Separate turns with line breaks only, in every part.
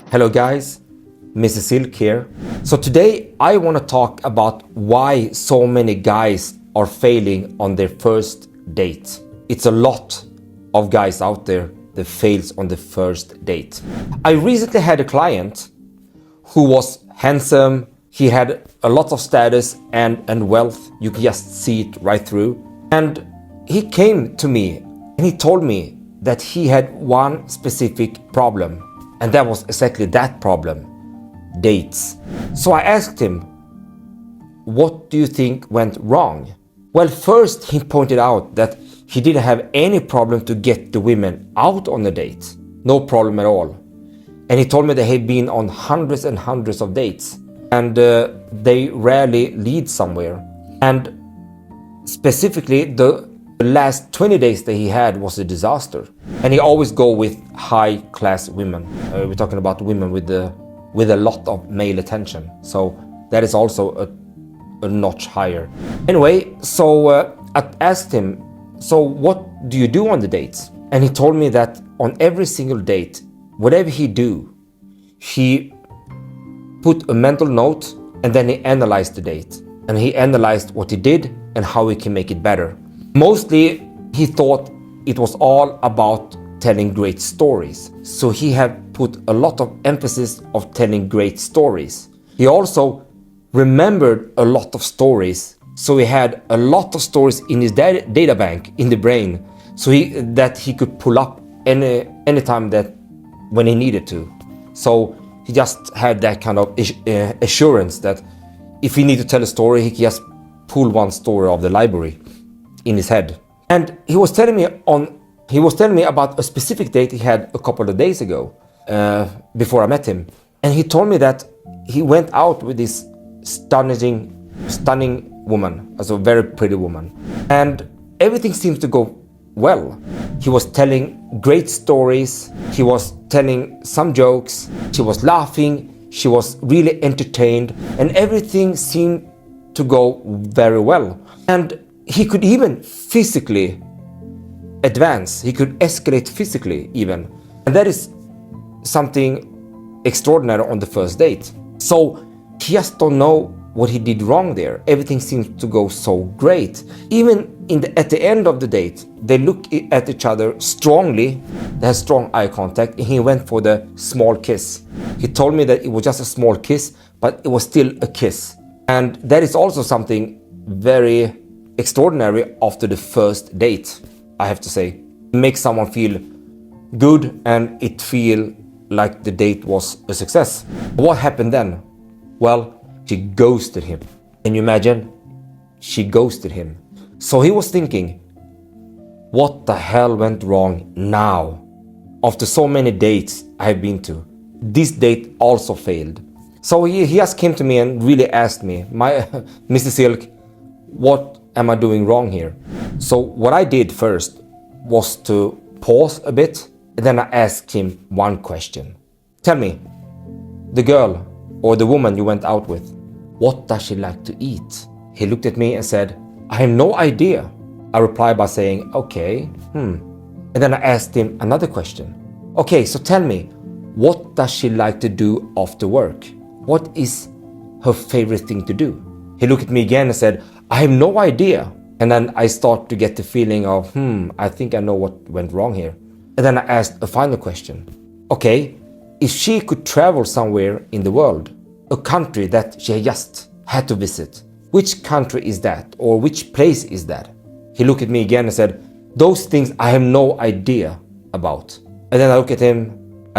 Hello guys, Mrs. Silk here. So today I want to talk about why so many guys are failing on their first date. It's a lot of guys out there that fails on the first date. I recently had a client who was handsome, he had a lot of status and wealth, you can just see it right through. And he came to me and he told me that he had one specific problem. And that was exactly that problem, dates. So I asked him, what do you think went wrong? Well, first he pointed out that he didn't have any problem to get the women out on the date. No problem at all. And he told me that he'd been on hundreds and hundreds of dates and they rarely lead somewhere. And specifically the last 20 days that he had was a disaster. And he always go with high class women. We're talking about women with a lot of male attention. So that is also a notch higher. Anyway, so I asked him, so what do you do on the dates? And he told me that on every single date, whatever he do, he put a mental note and then he analyzed the date. And he analyzed what he did and how he can make it better. Mostly, he thought it was all about telling great stories. So he had put a lot of emphasis of telling great stories. He also remembered a lot of stories. So he had a lot of stories in his data bank in the brain, so that he could pull up anytime that when he needed to. So he just had that kind of assurance that if he needed to tell a story, he could just pull one story of the library in his head. And he was telling me about a specific date he had a couple of days ago, before I met him. And he told me that he went out with this stunning woman, also a very pretty woman. And everything seems to go well. He was telling great stories, he was telling some jokes, she was laughing, she was really entertained, and everything seemed to go very well. And he could even physically advance, he could escalate physically even. And that is something extraordinary on the first date. So he just don't know what he did wrong there. Everything seems to go so great. Even at the end of the date, they look at each other strongly, they had strong eye contact, and he went for the small kiss. He told me that it was just a small kiss, but it was still a kiss. And that is also something very extraordinary after the first date, I have to say. Make someone feel good and it feel like the date was a success. What happened then? Well, she ghosted him. Can you imagine? She ghosted him. So he was thinking, what the hell went wrong now? After so many dates I've been to, this date also failed. So he just came to me and really asked me, Mr. Silk, what am I doing wrong here? So what I did first was to pause a bit, and then I asked him one question. Tell me, the girl or the woman you went out with, what does she like to eat? He looked at me and said, I have no idea. I replied by saying, okay, And then I asked him another question. Okay, so tell me, what does she like to do after work? What is her favorite thing to do? He looked at me again and said, I have no idea. And then I start to get the feeling of, I think I know what went wrong here. And then I asked a final question. Okay, if she could travel somewhere in the world, a country that she just had to visit, which country is that? Or which place is that? He looked at me again and said, those things I have no idea about. And then I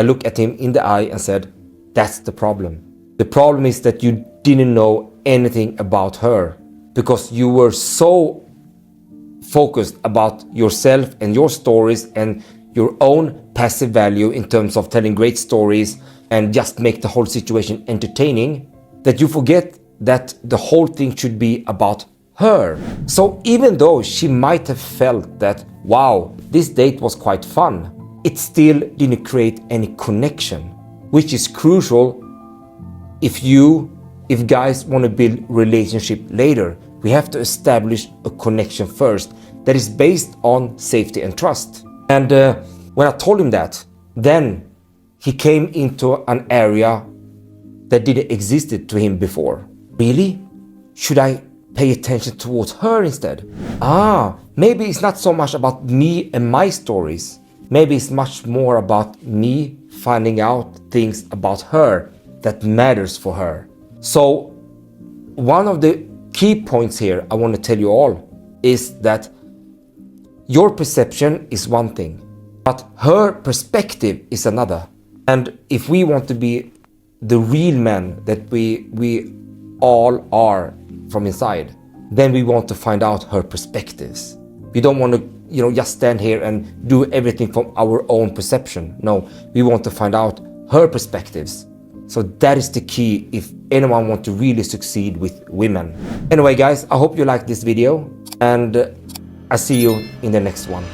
look at him in the eye and said, that's the problem. The problem is that you didn't know anything about her because you were so focused about yourself and your stories and your own passive value in terms of telling great stories and just make the whole situation entertaining, that you forget that the whole thing should be about her. So even though she might have felt that, wow, this date was quite fun, it still didn't create any connection, which is crucial if guys want to build relationship later. We have to establish a connection first that is based on safety and trust. And when I told him that, then he came into an area that didn't existed to him before. Really? Should I pay attention towards her instead? Maybe it's not so much about me and my stories. Maybe it's much more about me finding out things about her that matters for her. So one of the key points here I want to tell you all is that your perception is one thing, but her perspective is another. And if we want to be the real men that we all are from inside, then we want to find out her perspectives. We don't want to, just stand here and do everything from our own perception. No, we want to find out her perspectives. So that is the key if anyone wants to really succeed with women. Anyway, guys, I hope you liked this video, and I'll see you in the next one.